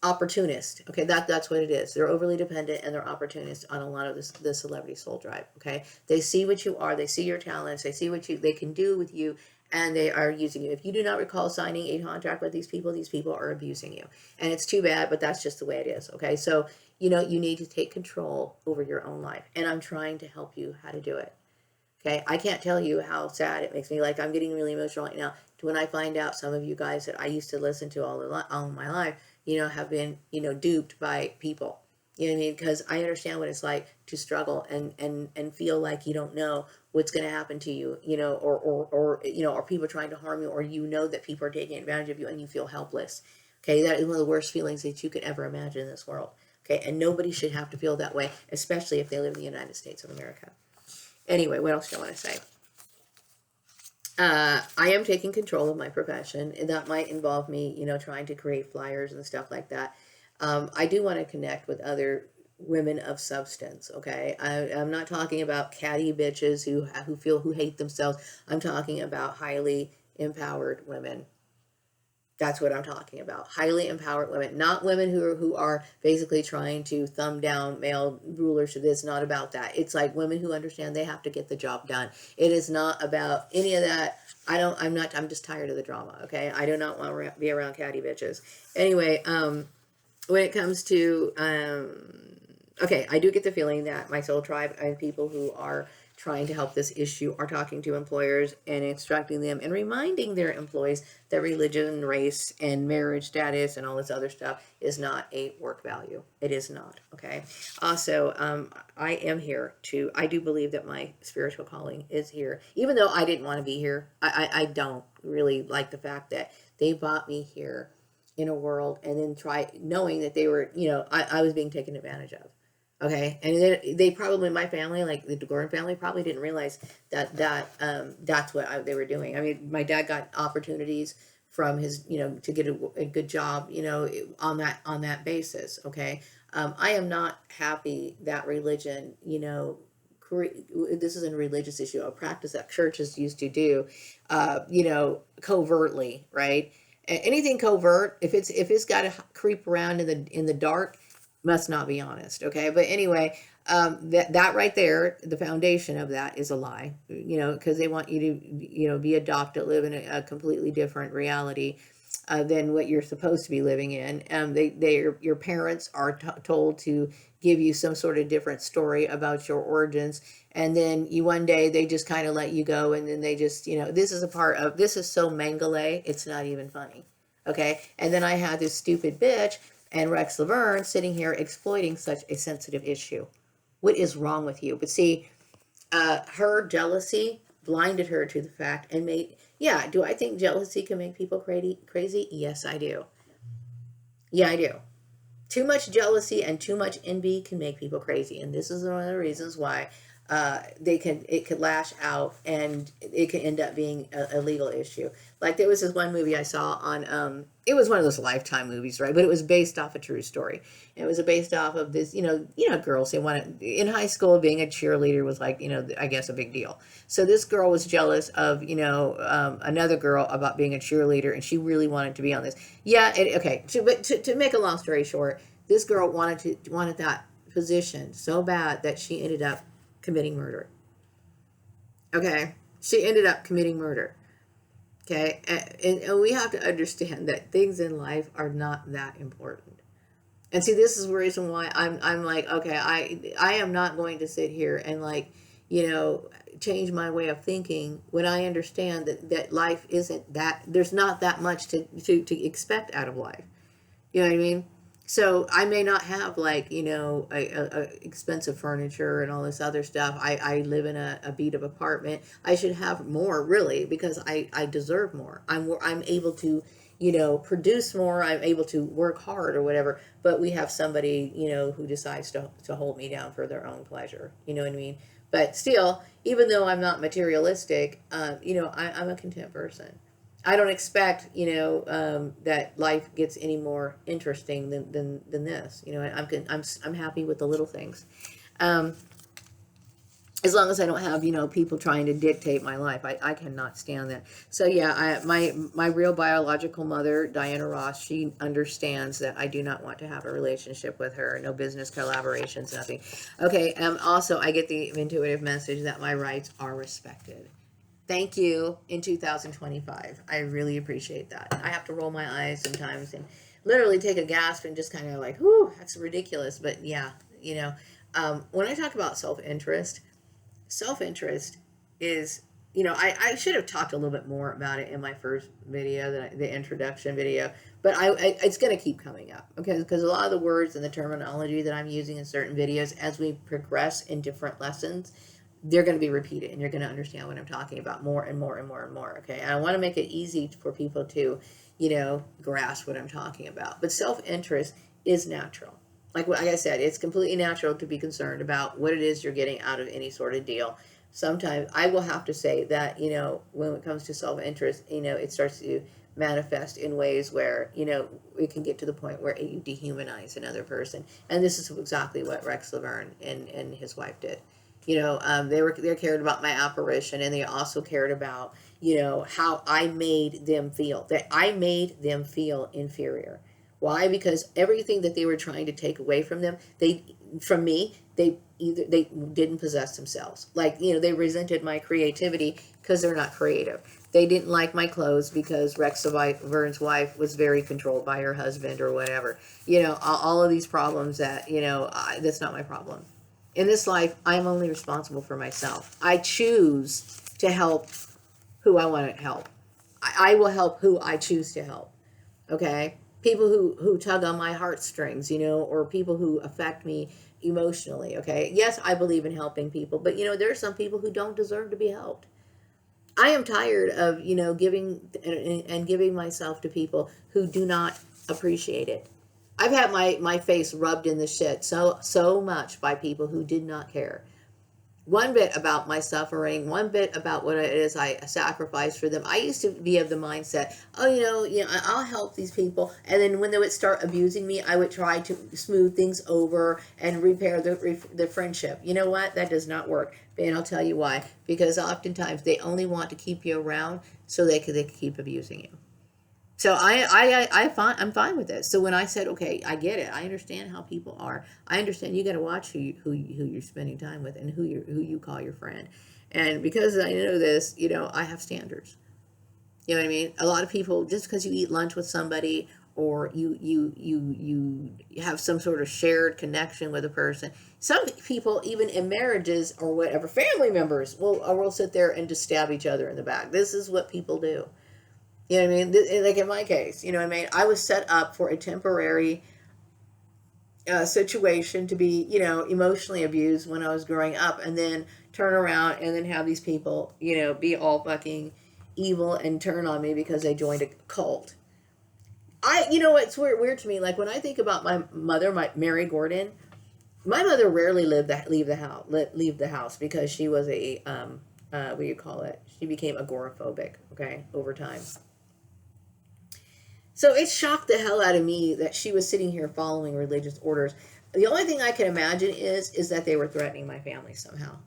opportunist. Okay, that's what it is. They're overly dependent and they're opportunists on a lot of the Celebrity Soul Tribe. Okay, they see what you are, they see your talents, they see what they can do with you, and they are using you. If you do not recall signing a contract with these people are abusing you, and it's too bad, but that's just the way it is. Okay, so you need to take control over your own life, and I'm trying to help you how to do it. Okay, I can't tell you how sad it makes me. Like, I'm getting really emotional right now when I find out some of you guys that I used to listen to all my life, have been, duped by people. You know what I mean? Because I understand what it's like to struggle and feel like you don't know what's going to happen to you, or people trying to harm you, or that people are taking advantage of you and you feel helpless. Okay, that is one of the worst feelings that you could ever imagine in this world. Okay, and nobody should have to feel that way, especially if they live in the United States of America. Anyway, what else do I want to say? I am taking control of my profession, and that might involve me, trying to create flyers and stuff like that. I do want to connect with other women of substance. Okay, I'm not talking about catty bitches who hate themselves. I'm talking about highly empowered women. That's what I'm talking about. Highly empowered women, not women who are basically trying to thumb down male rulers. It's not about that. It's like women who understand they have to get the job done. It is not about any of that. I'm just tired of the drama. Okay, I do not want to be around catty bitches. Anyway, when it comes to okay, I do get the feeling that my soul tribe and people who are trying to help this issue are talking to employers and instructing them and reminding their employees that religion, race, and marriage status and all this other stuff is not a work value. It is not. Okay. Also, I am here to, I do believe that my spiritual calling is here. Even though I didn't want to be here, I don't really like the fact that they brought me here in a world and then try knowing that they were, I was being taken advantage of. Okay, and then they probably, my family, like the Gordon family, probably didn't realize that's what they were doing. I mean, my dad got opportunities from his, to get a good job, on that basis. Okay, I am not happy that religion, this is a religious issue, a practice that churches used to do, covertly, right? Anything covert, if it's got to creep around in the dark, must not be honest. Okay, but anyway, that right there, the foundation of that is a lie. Because they want you to be adopted, live in a completely different reality than what you're supposed to be living in. Your parents are told to give you some sort of different story about your origins, and then one day they just kind of let you go, and then they just this is so Mengele, it's not even funny. Okay, and then I had this stupid bitch and Rex Laverne sitting here exploiting such a sensitive issue. What is wrong with you? But see, her jealousy blinded her to the fact and made, yeah, do I think jealousy can make people crazy? Yes, I do. Yeah, I do. Too much jealousy and too much envy can make people crazy, and this is one of the reasons why it could lash out and it can end up being a legal issue. Like there was this one movie I saw on it was one of those Lifetime movies, right? But it was based off a true story. And it was based off of this, girls, they wanted in high school, being a cheerleader was like, I guess a big deal. So this girl was jealous of another girl about being a cheerleader, and she really wanted to be on this. Yeah, okay. But to make a long story short, this girl wanted that position so bad that she ended up committing murder. Okay, she ended up committing murder. Okay, and we have to understand that things in life are not that important. And see, this is the reason why I'm like, okay, I am not going to sit here and like, change my way of thinking when I understand that life isn't that, there's not that much to expect out of life. You know what I mean? So I may not have like, a expensive furniture and all this other stuff. I live in a beat up apartment. I should have more really because I deserve more. I'm able to, produce more. I'm able to work hard or whatever. But we have somebody, who decides to hold me down for their own pleasure. You know what I mean? But still, even though I'm not materialistic, I'm a content person. I don't expect, that life gets any more interesting than this. I'm happy with the little things. Um, as long as I don't have, people trying to dictate my life, I cannot stand that. So yeah, my real biological mother, Diana Ross, she understands that I do not want to have a relationship with her. No business collaborations, nothing. Okay. Also, I get the intuitive message that my rights are respected. Thank you in 2025. I really appreciate that. I have to roll my eyes sometimes and literally take a gasp and just kind of like, whew, that's ridiculous. But yeah, when I talk about self-interest is, I should have talked a little bit more about it in my first video, the introduction video, but it's going to keep coming up, okay? Because a lot of the words and the terminology that I'm using in certain videos, as we progress in different lessons, they're going to be repeated and you're going to understand what I'm talking about more and more and more and more. Okay. And I want to make it easy for people to, grasp what I'm talking about. But self-interest is natural. Like I said, it's completely natural to be concerned about what it is you're getting out of any sort of deal. Sometimes I will have to say that, when it comes to self-interest, it starts to manifest in ways where, you know, it can get to the point where you dehumanize another person. And this is exactly what Rex Laverne and his wife did. You know, they cared about my apparition, and they also cared about, you know, how I made them feel, that I made them feel inferior. Why? Because everything that they were trying to take away from them, from me, they didn't possess themselves. Like, you know, they resented my creativity because they're not creative. They didn't like my clothes because Rex Laverne's wife was very controlled by her husband or whatever. You know, all of these problems that, you know, that's not my problem. In this life, I'm only responsible for myself. I choose to help who I want to help. I will help who I choose to help. Okay? People who tug on my heartstrings, you know, or people who affect me emotionally. Okay? Yes, I believe in helping people, but, you know, there are some people who don't deserve to be helped. I am tired of, you know, giving and giving myself to people who do not appreciate it. I've had my face rubbed in the shit so much by people who did not care one bit about my suffering, one bit about what it is I sacrificed for them. I used to be of the mindset, oh, you know, I'll help these people, and then when they would start abusing me, I would try to smooth things over and repair the friendship. You know what? That does not work, and I'll tell you why. Because oftentimes they only want to keep you around so they can keep abusing you. So I'm fine with it. So when I said, okay, I get it. I understand how people are. I understand you got to watch who you're spending time with and who you call your friend. And because I know this, you know, I have standards. You know what I mean? A lot of people, just because you eat lunch with somebody or you have some sort of shared connection with a person. Some people, even in marriages or whatever, family members will sit there and just stab each other in the back. This is what people do. You know what I mean? Like in my case, you know what I mean? I was set up for a temporary situation to be, you know, emotionally abused when I was growing up, and then turn around and then have these people, you know, be all fucking evil and turn on me because they joined a cult. You know, it's weird to me. Like when I think about my mother, Mary Gordon, my mother rarely leave the house because she was a what do you call it? She became agoraphobic. Okay, over time. So it shocked the hell out of me that she was sitting here following religious orders. The only thing I can imagine is that they were threatening my family somehow.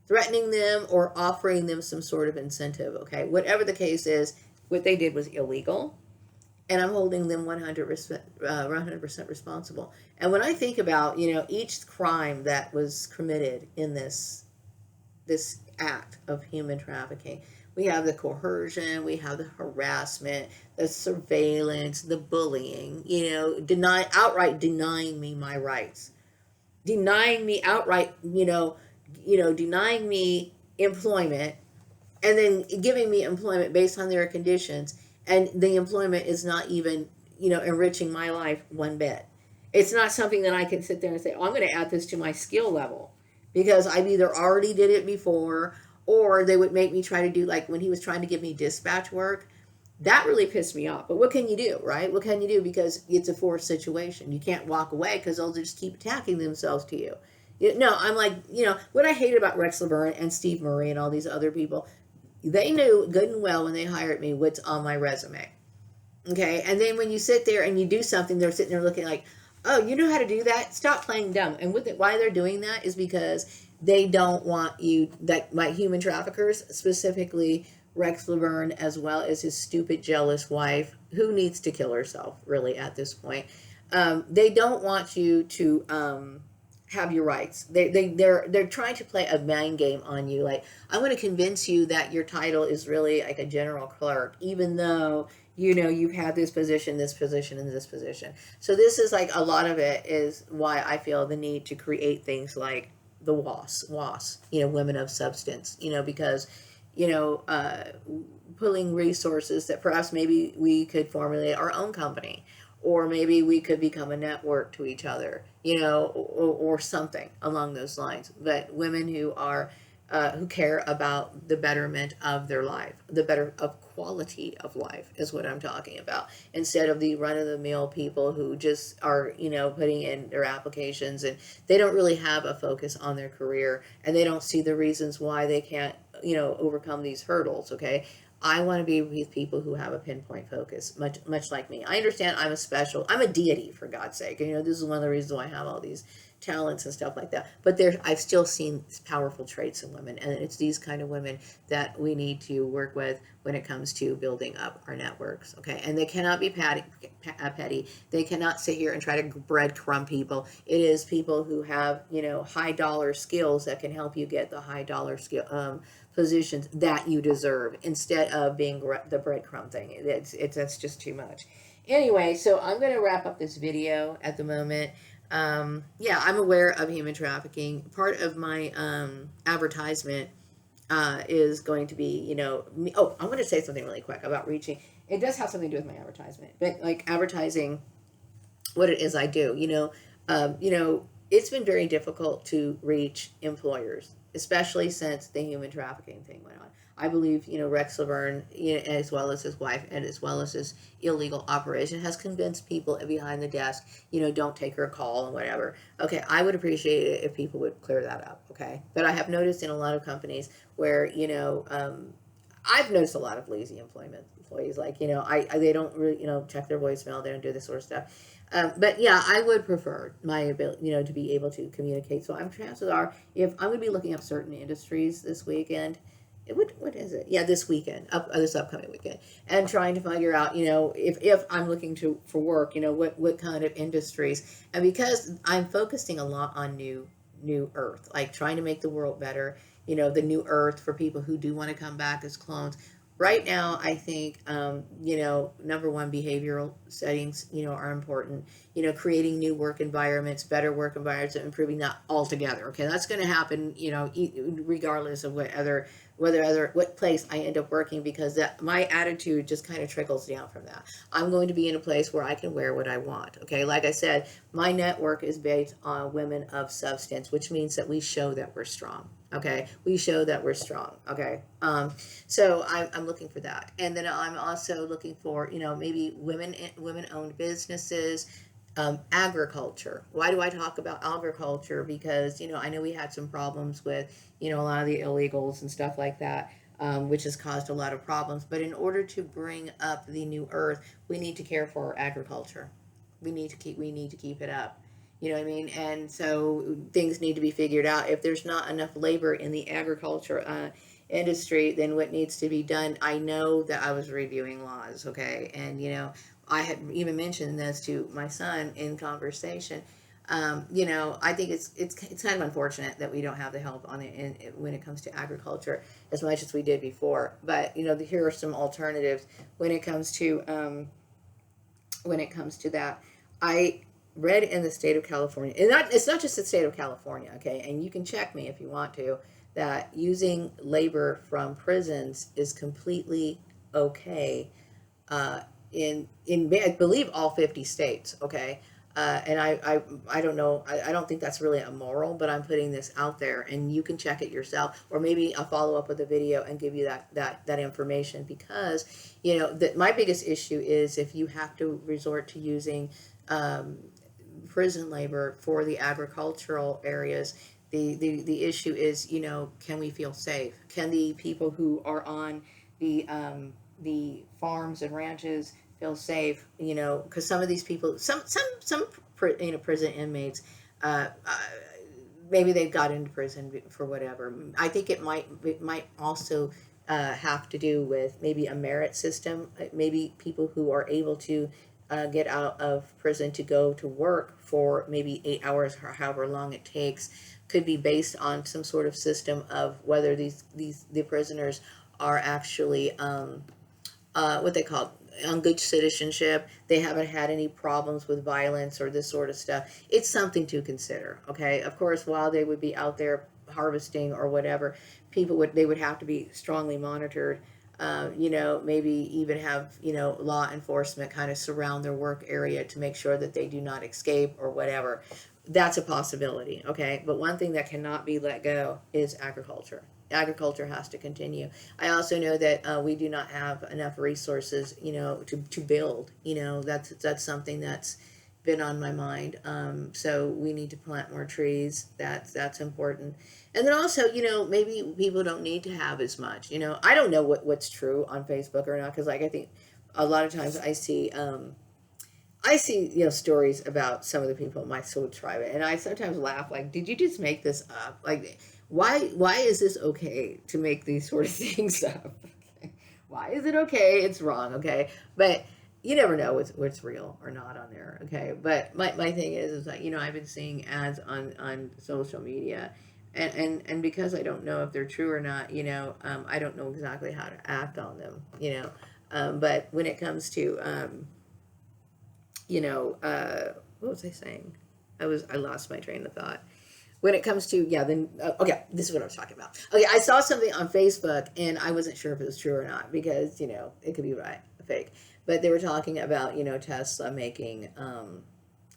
Threatening them or offering them some sort of incentive, okay? Whatever the case is, what they did was illegal, and I'm holding them 100% responsible. And when I think about, you know, each crime that was committed in this act of human trafficking, we have the coercion, we have the harassment, the surveillance, the bullying, you know, outright denying me my rights, denying me outright, denying me employment, and then giving me employment based on their conditions, and the employment is not even, you know, enriching my life one bit. It's not something that I can sit there and say, oh, I'm going to add this to my skill level because I've either already did it before, or they would make me try to do, like when he was trying to give me dispatch work. That really pissed me off. But what can you do, right? What can you do? Because it's a forced situation. You can't walk away because they'll just keep attacking themselves to you. No, I'm like, you know, what I hate about Rex Laverne and Steve Murray and all these other people, they knew good and well when they hired me what's on my resume. Okay, and then when you sit there and you do something, they're sitting there looking like, oh, you know how to do that? Stop playing dumb. And why they're doing that is because they don't want you, that my human traffickers, specifically Rex Laverne, as well as his stupid, jealous wife, who needs to kill herself, really, at this point. They don't want you to have your rights. They're trying to play a mind game on you. Like, I want to convince you that your title is really like a general clerk, even though, you know, you've had this position, and this position. So this is like, a lot of it is why I feel the need to create things like the WAS, you know, women of substance, you know, because, you know, pulling resources that perhaps maybe we could formulate our own company, or maybe we could become a network to each other, you know, or something along those lines. But women who are who care about the betterment of their life, the better of quality of life is what I'm talking about, instead of the run-of-the-mill people who just are, you know, putting in their applications and they don't really have a focus on their career, and they don't see the reasons why they can't, you know, overcome these hurdles. Okay, I want to be with people who have a pinpoint focus, much like me. I understand I'm a deity, for God's sake. And, this is one of the reasons why I have all these talents and stuff like that. But I've still seen powerful traits in women, and it's these kind of women that we need to work with when it comes to building up our networks. Okay, and they cannot be petty. They cannot sit here and try to breadcrumb people. It is people who have high dollar skills that can help you get the high dollar skill positions that you deserve, instead of being the breadcrumb thing. That's just too much. Anyway, so I'm going to wrap up this video at the moment. Yeah, I'm aware of human trafficking. Part of my advertisement is going to be, oh, I'm going to say something really quick about reaching. It does have something to do with my advertisement, but like advertising what it is I do. It's been very difficult to reach employers, especially since the human trafficking thing went on. I believe, Rex Laverne, as well as his wife and as well as his illegal operation, has convinced people behind the desk, don't take her call and whatever. Okay, I would appreciate it if people would clear that up, okay? But I have noticed in a lot of companies where, I've noticed a lot of lazy employees, like, they don't really, check their voicemail, they don't do this sort of stuff. But yeah, I would prefer my ability, to be able to communicate. So chances are, if I'm going to be looking up certain industries this weekend, what is it? Yeah, this weekend, this upcoming weekend, and trying to figure out, if I'm looking for work, what kind of industries, and because I'm focusing a lot on new Earth, like trying to make the world better, the new Earth for people who do want to come back as clones. Right now, I think, number one, behavioral settings, are important. Creating new work environments, better work environments, and improving that altogether. Okay, that's going to happen, regardless of what place I end up working, because my attitude just kind of trickles down from that. I'm going to be in a place where I can wear what I want. Okay, like I said, my network is based on women of substance, which means that we show that we're strong. Okay, we show that we're strong. Okay, so I'm looking for that, and then I'm also looking for maybe women-owned businesses, agriculture. Why do I talk about agriculture? Because I know we had some problems with a lot of the illegals and stuff like that, which has caused a lot of problems. But in order to bring up the new Earth, we need to care for our agriculture. We need to keep it up. You know what I mean? And so things need to be figured out. If there's not enough labor in the agriculture industry, then what needs to be done? I know that I was reviewing laws, okay? And, I had even mentioned this to my son in conversation. I think it's kind of unfortunate that we don't have the help on it when it comes to agriculture as much as we did before. But, here are some alternatives when it comes to that. I read in the state of California, and it's not just the state of California, okay, and you can check me if you want to, that using labor from prisons is completely okay in I believe all 50 states, okay. And I don't know, I don't think that's really immoral, but I'm putting this out there, and you can check it yourself, or maybe I'll follow up with a video and give you that information, because my biggest issue is if you have to resort to using prison labor for the agricultural areas. The issue is, can we feel safe? Can the people who are on the farms and ranches feel safe? Because some of these people, some prison inmates, maybe they've got into prison for whatever. I think it might also have to do with maybe a merit system. Maybe people who are able to get out of prison to go to work for maybe 8 hours or however long it takes could be based on some sort of system of whether the prisoners are actually what they call on good citizenship. They haven't had any problems with violence or this sort of stuff. It's something to consider. Okay, of course, while they would be out there harvesting or whatever, they would have to be strongly monitored. Maybe even have, law enforcement kind of surround their work area to make sure that they do not escape or whatever. That's a possibility, okay? But one thing that cannot be let go is agriculture. Agriculture has to continue. I also know that we do not have enough resources, to build. That's something that's, been on my mind. So we need to plant more trees. That's important. And then also, maybe people don't need to have as much. I don't know what's true on Facebook or not, because like I think a lot of times I see, stories about some of the people in my soul tribe, and I sometimes laugh. Like, did you just make this up? Like, why is this okay to make these sort of things up? Okay. Why is it okay? It's wrong. Okay, but you never know what's real or not on there. Okay, but my thing is that I've been seeing ads on social media. And because I don't know if they're true or not, I don't know exactly how to act on them, but when it comes to what was I saying? I lost my train of thought. When it comes to, yeah, then, okay, this is what I was talking about. Okay, I saw something on Facebook and I wasn't sure if it was true or not because, it could be right, fake. But they were talking about, Tesla making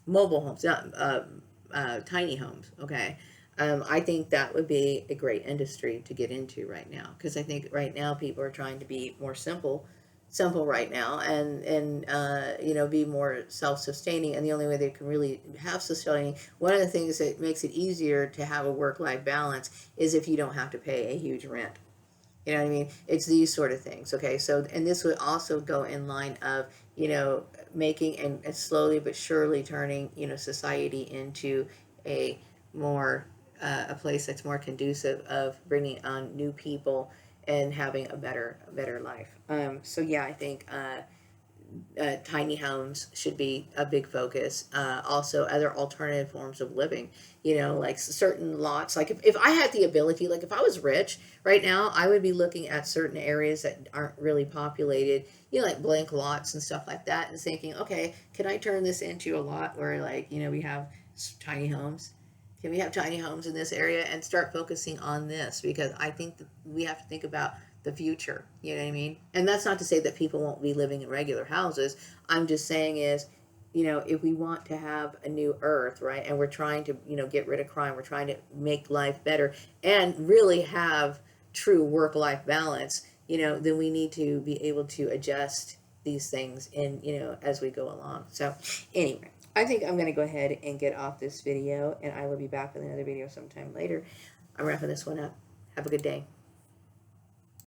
mobile homes, not tiny homes, okay? I think that would be a great industry to get into right now because I think right now people are trying to be more simple right now and be more self-sustaining, and the only way they can really have sustaining, one of the things that makes it easier to have a work-life balance is if you don't have to pay a huge rent. You know what I mean? It's these sort of things. Okay, so and this would also go in line of making and slowly but surely turning society into a more a place that's more conducive of bringing on new people and having a better life. So yeah, I think tiny homes should be a big focus. Also, other alternative forms of living, like certain lots. Like if I had the ability, like if I was rich right now, I would be looking at certain areas that aren't really populated, like blank lots and stuff like that, and thinking, okay, can I turn this into a lot where, like, we have tiny homes? Can we have tiny homes in this area and start focusing on this? Because I think that we have to think about the future. You know what I mean? And that's not to say that people won't be living in regular houses. I'm just saying is, if we want to have a new earth, right, and we're trying to, get rid of crime, we're trying to make life better and really have true work-life balance, then we need to be able to adjust these things in, as we go along. So anyway, I think I'm going to go ahead and get off this video, and I will be back with another video sometime later. I'm wrapping this one up. Have a good day.